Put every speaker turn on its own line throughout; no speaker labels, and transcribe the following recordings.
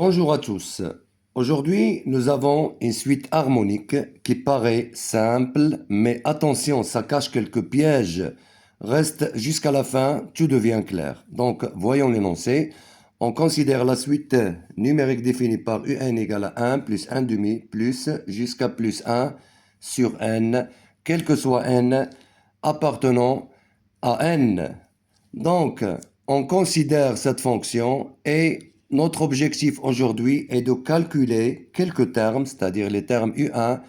Bonjour à tous. Aujourd'hui, nous avons une suite harmonique qui paraît simple, mais attention, ça cache quelques pièges. Reste jusqu'à la fin, tout devient clair. Donc, voyons l'énoncé. On considère la suite numérique définie par un égale à 1 plus 1 demi plus jusqu'à plus 1 sur n, quel que soit n appartenant à n. Donc, on considère cette fonction et notre objectif aujourd'hui est de calculer quelques termes, c'est-à-dire les termes U1,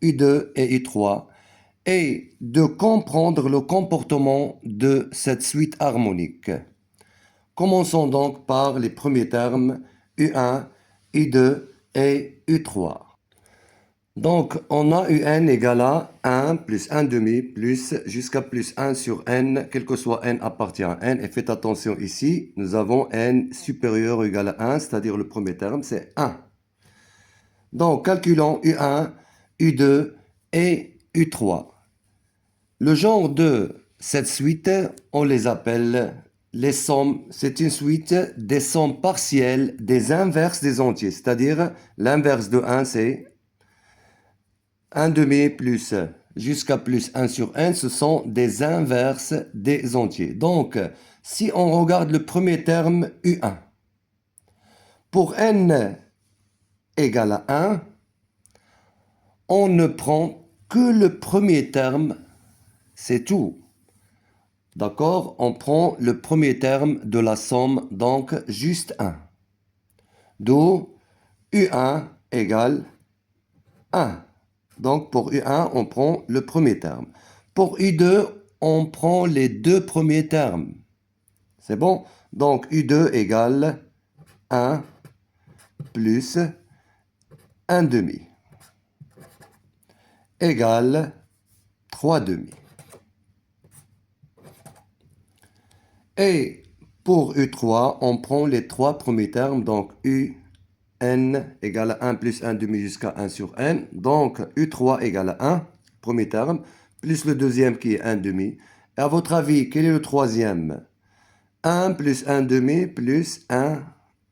U2 et U3, et de comprendre le comportement de cette suite harmonique. Commençons donc par les premiers termes U1, U2 et U3. Donc, on a un égale à 1 plus 1 demi plus jusqu'à plus 1 sur n, quel que soit n appartient à n. Et faites attention ici, nous avons n supérieur ou égal à 1, c'est-à-dire le premier terme, c'est 1. Donc, calculons U1, U2 et U3. Le genre de cette suite, on les appelle les sommes. C'est une suite des sommes partielles des inverses des entiers, c'est-à-dire l'inverse de 1, c'est 1 demi plus jusqu'à plus 1 sur n, ce sont des inverses des entiers. Donc, si on regarde le premier terme U1, pour n égale à 1, on ne prend que le premier terme, c'est tout. D'accord? On prend le premier terme de la somme, donc juste 1. D'où U1 égale 1. Donc, pour U1, on prend le premier terme. Pour U2, on prend les deux premiers termes. C'est bon? Donc, U2 égale 1 plus 1 demi égale 3 demi. Et pour U3, on prend les trois premiers termes. Donc, UN égale à 1 plus 1 demi jusqu'à 1 sur n. Donc, U3 égale à 1, premier terme, plus le deuxième qui est 1 demi. Et à votre avis, quel est le troisième? 1 plus 1 demi plus 1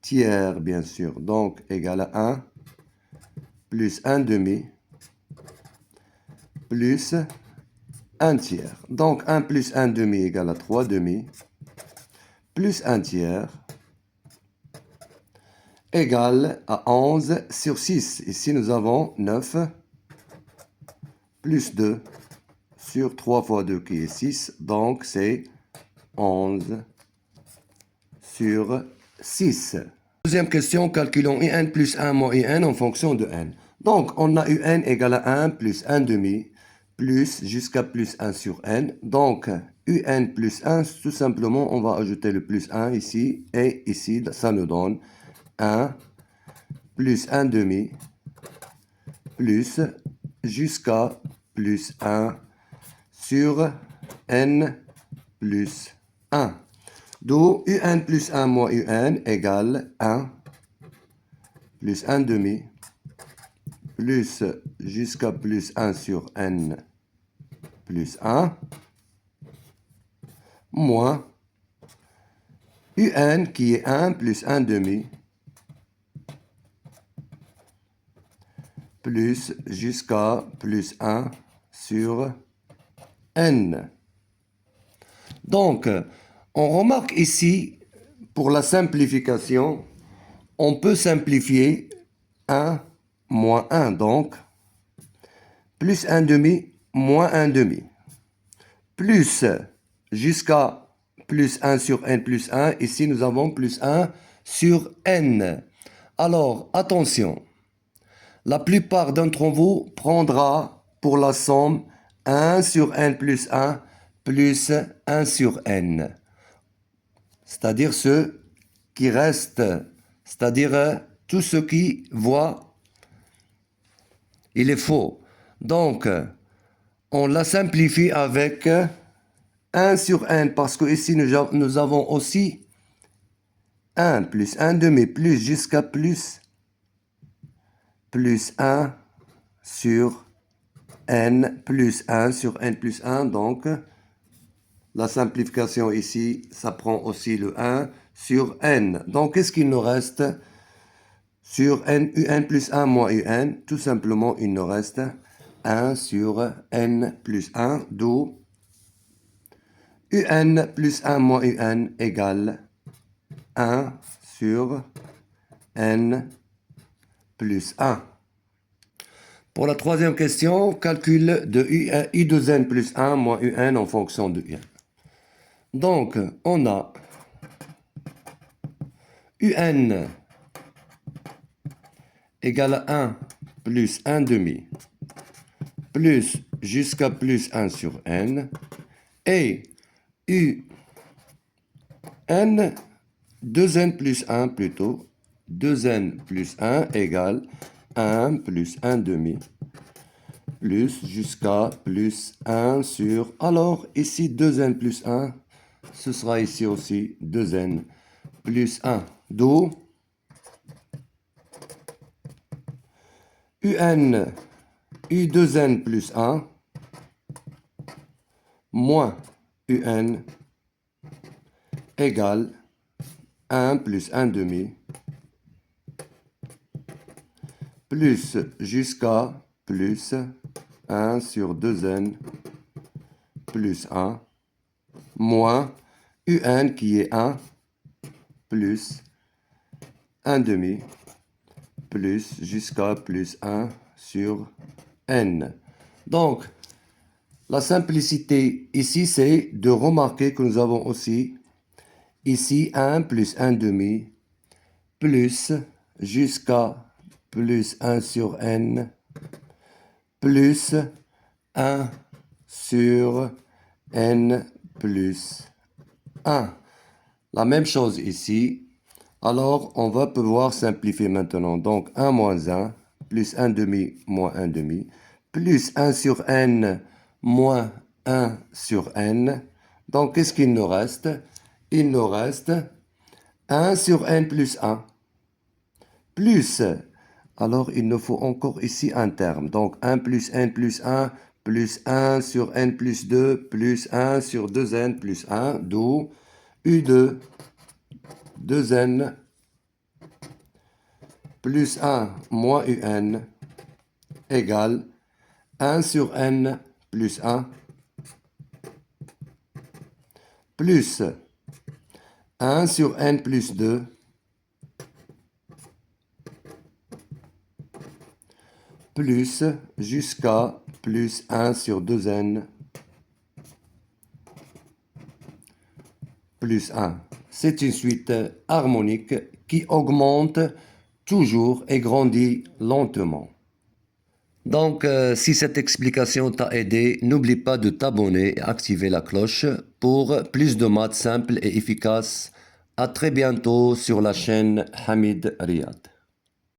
tiers, bien sûr. Donc, égale à 1 plus 1 demi plus 1 tiers. Donc, 1 plus 1 demi égale à 3 demi plus 1 tiers égale à 11 sur 6. Ici, nous avons 9 plus 2 sur 3 fois 2 qui est 6. Donc, c'est 11 sur 6. Deuxième question, calculons un plus 1 moins un en fonction de n. Donc, on a un égale à 1 plus 1 demi plus jusqu'à plus 1 sur n. Donc, un plus 1, tout simplement, on va ajouter le plus 1 ici et ici. Ça nous donne 1 plus 1 demi plus jusqu'à plus 1 sur n plus 1. D'où un plus 1 moins un égale 1 plus 1 demi plus jusqu'à plus 1 sur n plus 1 moins un qui est 1 plus 1 demi plus jusqu'à plus 1 sur n. Donc, on remarque ici, pour la simplification, on peut simplifier 1 moins 1, donc plus 1 demi moins 1 demi, plus jusqu'à plus 1 sur n plus 1. Ici, nous avons plus 1 sur n. Alors, attention, la plupart d'entre vous prendra pour la somme 1 sur n plus 1 plus 1 sur n. C'est-à-dire ceux qui restent, c'est-à-dire tout ce qui voit, il est faux. Donc, on la simplifie avec 1 sur n, parce que ici nous avons aussi 1 plus 1 demi plus jusqu'à plus 1 sur n plus 1 sur n plus 1. Donc, la simplification ici, ça prend aussi le 1 sur n. Donc, qu'est-ce qu'il nous reste? sur n, un plus 1 moins un, tout simplement, il nous reste 1 sur n plus 1, d'où un plus 1 moins un égale 1 sur n plus 1. Pour la troisième question, calcul de i de n plus 1 moins un en fonction de un. Donc, on a un égale 1 plus 1 demi plus jusqu'à plus 1 sur n et n 2n plus 1 plutôt 2n plus 1 égale 1 plus 1 demi plus jusqu'à plus 1 sur... Alors, ici, 2n plus 1, ce sera ici aussi 2n plus 1. D'où u2n plus 1 moins un égale 1 plus 1 demi plus jusqu'à plus 1 sur 2n plus 1 moins un qui est 1 plus 1 demi plus jusqu'à plus 1 sur n. Donc, la simplicité ici, c'est de remarquer que nous avons aussi ici 1 plus 1 demi plus jusqu'à plus 1 sur n plus 1 sur n plus 1. La même chose ici. Alors, on va pouvoir simplifier maintenant. Donc, 1 moins 1 plus 1 demi moins 1 demi plus 1 sur n moins 1 sur n. Donc, qu'est-ce qu'il nous reste? Il nous reste 1 sur n plus 1 plus, alors il nous faut encore ici un terme. Donc 1 plus n plus 1 plus 1 sur n plus 2 plus 1 sur 2n plus 1, d'où u2 2n plus 1 moins un égale 1 sur n plus 1 plus 1 sur n plus 2 plus jusqu'à plus 1 sur 2n plus 1. C'est une suite harmonique qui augmente toujours et grandit lentement. Donc, si cette explication t'a aidé, n'oublie pas de t'abonner et activer la cloche pour plus de maths simples et efficaces. À très bientôt sur la chaîne Hamid Riyad.